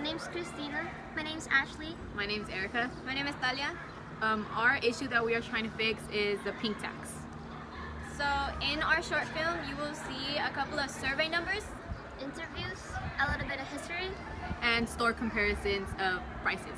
name's Christina. My name's Ashley. My name's Erica. My name is Talia. Our issue that we are trying to fix is the pink tax. So in our short film, you will see a couple of survey numbers. Interviews, a little bit of history, And store comparisons of prices.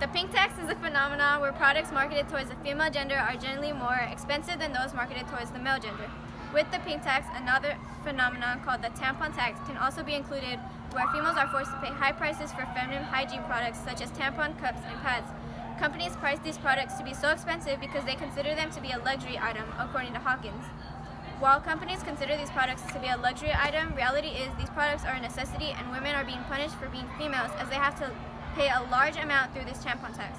The pink tax is a phenomenon where products marketed towards the female gender are generally more expensive than those marketed towards the male gender. With the pink tax, another phenomenon called the tampon tax can also be included, where females are forced to pay high prices for feminine hygiene products such as tampon cups and pads. Companies price these products to be so expensive because they consider them to be a luxury item, according to Hawkins. While companies consider these products to be a luxury item, reality is these products are a necessity and women are being punished for being females as they have to pay a large amount through this tampon tax.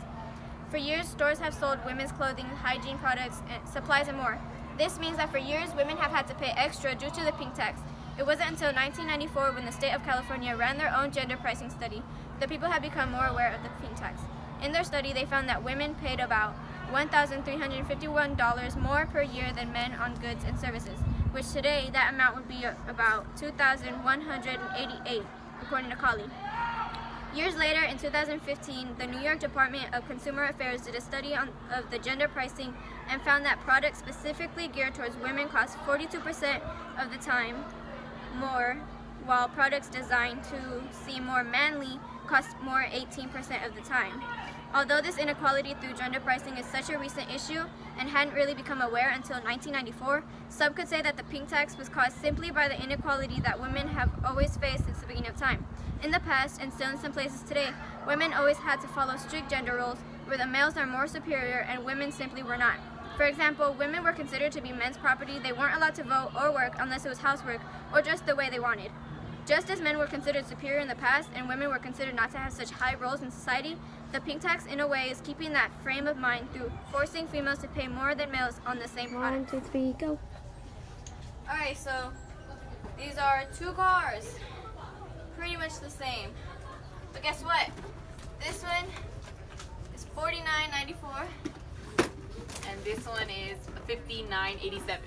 For years, stores have sold women's clothing, hygiene products, and supplies and more. This means that for years, women have had to pay extra due to the pink tax. It wasn't until 1994 when the state of California ran their own gender pricing study that people have become more aware of the pink tax. In their study, they found that women paid about $1,351 more per year than men on goods and services, which today that amount would be about $2,188, according to Colley. Years later, in 2015, the New York Department of Consumer Affairs did a study of the gender pricing and found that products specifically geared towards women cost 42% of the time more, while products designed to seem more manly cost more 18% of the time. Although this inequality through gender pricing is such a recent issue and hadn't really become aware until 1994, some could say that the pink tax was caused simply by the inequality that women have always faced since the beginning of time. In the past, and still in some places today, women always had to follow strict gender roles where the males are more superior and women simply were not. For example, women were considered to be men's property. They weren't allowed to vote or work unless it was housework or just the way they wanted. Just as men were considered superior in the past and women were considered not to have such high roles in society, the pink tax in a way is keeping that frame of mind through forcing females to pay more than males on the same product. 1, 2, 3, go. Alright, so these are two cars. Pretty much the same. But guess what? This one is $49.94. And this one is $59.87.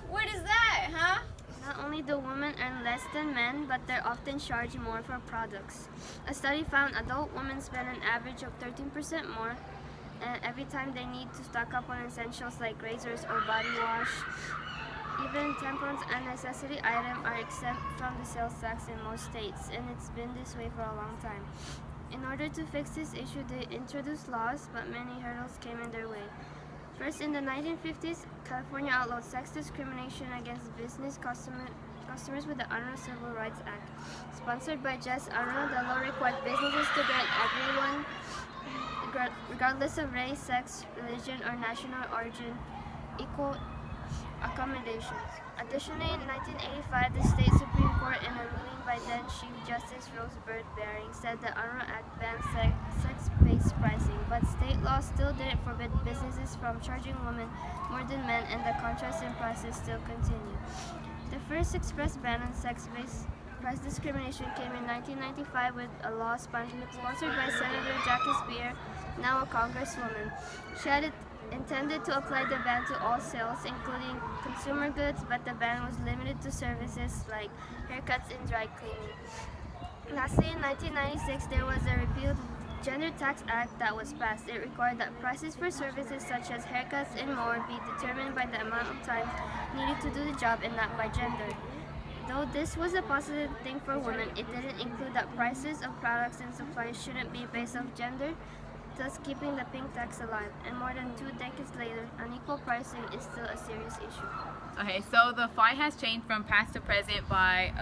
What is that, huh? Not only do women earn less than men, but they're often charged more for products. A study found adult women spend an average of 13% more every time they need to stock up on essentials like razors or body wash. Even tampons and necessity items are exempt from the sales tax in most states, and it's been this way for a long time. In order to fix this issue, they introduced laws, but many hurdles came in their way. First, in the 1950s, California outlawed sex discrimination against business customers with the Unruh Civil Rights Act. Sponsored by Jess Unruh, the law required businesses to grant everyone, regardless of race, sex, religion, or national origin, equal accommodations. Additionally, in 1985, the state Supreme Court, in a ruling by then Chief Justice Rose Bird Bering, said the Unruh Act banned sex-based pricing, but state law still didn't forbid businesses from charging women more than men, and the contrast in prices still continue. The first express ban on sex-based price discrimination came in 1995 with a law sponsored by Senator Jackie Speier, now a congresswoman. She had intended to apply the ban to all sales, including consumer goods, but the ban was limited to services like haircuts and dry cleaning. Lastly, in 1996, there was a repealed Gender Tax Act that was passed. It required that prices for services such as haircuts and more be determined by the amount of time needed to do the job and not by gender. Though this was a positive thing for women, it didn't include that prices of products and supplies shouldn't be based on gender, thus keeping the pink tax alive. And more than 2 decades later, unequal pricing is still a serious issue. Okay, so the fight has changed from past to present by,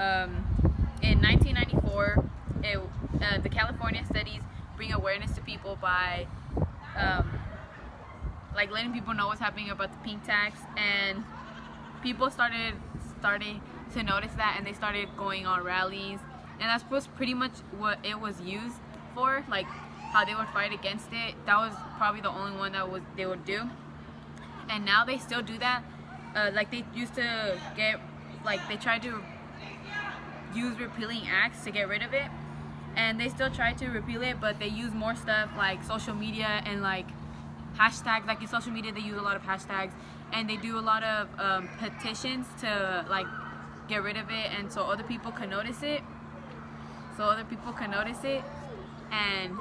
in 1994, the California studies bring awareness to people by, like letting people know what's happening about the pink tax, and people started to notice that, and they started going on rallies, and that's pretty much what it was used for, like how they would fight against it. That was probably the only one that they would do, and now they still do that. Like they used to they tried to use repealing acts to get rid of it, and they still try to repeal it, but they use more stuff like social media and like hashtags. Like in social media, they use a lot of hashtags, and they do a lot of petitions to like get rid of it, and so other people can notice it. so other people can notice it. And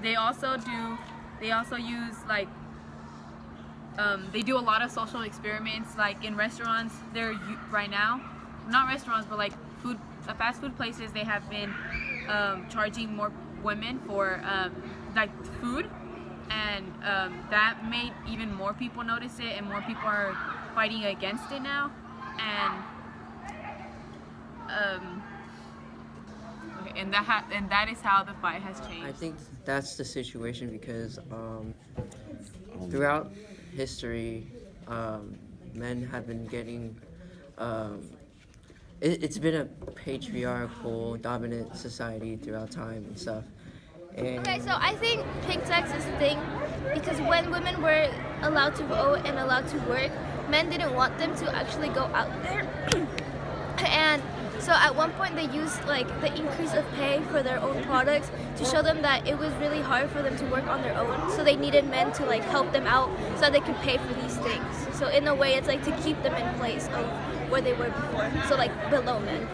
they also use like they do a lot of social experiments, like in restaurants. Right now, not restaurants, but like fast food places, they have been charging more women for like food, and that made even more people notice it, and more people are fighting against it now. And okay, and that is how the fight has changed. I think that's the situation because throughout history, men have been getting. It's been a patriarchal, dominant society throughout time and stuff. And Okay, so I think pink tax is a thing because when women were allowed to vote and allowed to work, men didn't want them to actually go out there. And so at one point they used like the increase of pay for their own products to show them that it was really hard for them to work on their own. So they needed men to like help them out so that they could pay for these things. So in a way it's like to keep them in place of where they were before. So like below men.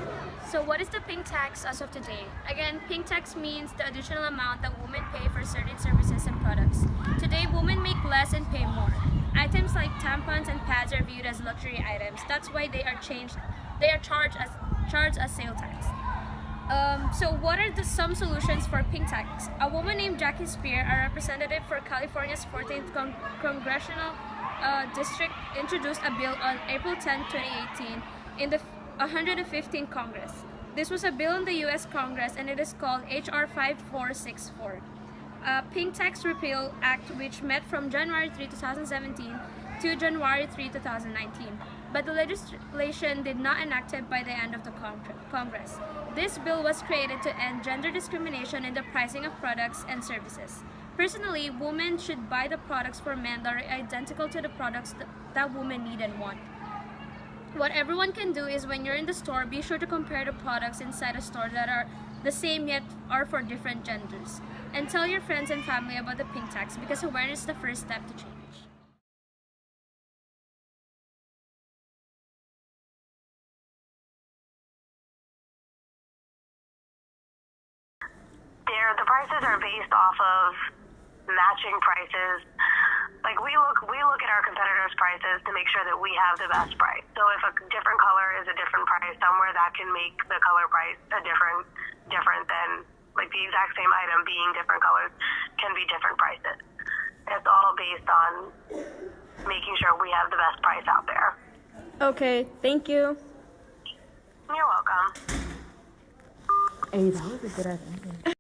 So what is the pink tax as of today? Again, pink tax means the additional amount that women pay for certain services and products. Today, women make less and pay more. Items like tampons and pads are viewed as luxury items. That's why they are charged as sale tax. So what are some solutions for pink tax? A woman named Jackie Spear, a representative for California's 14th Congressional District, introduced a bill on April 10, 2018 in the 115th Congress. This was a bill in the U.S. Congress, and it is called H.R. 5464. Pink Tax Repeal Act, which met from January 3, 2017 to January 3, 2019. But the legislation did not enacted by the end of the Congress. This bill was created to end gender discrimination in the pricing of products and services. Personally, women should buy the products for men that are identical to the products that women need and want. What everyone can do is when you're in the store, be sure to compare the products inside a store that are the same yet are for different genders. And tell your friends and family about the pink tax because awareness is the first step to change. The prices are based off of matching prices. Like we look at our competitors' prices to make sure that we have the best price. So if a different color is a different price somewhere, that can make the color price a different than like the exact same item being different colors can be different prices. It's all based on making sure we have the best price out there. Okay, thank you. You're welcome. Hey, that was a good idea.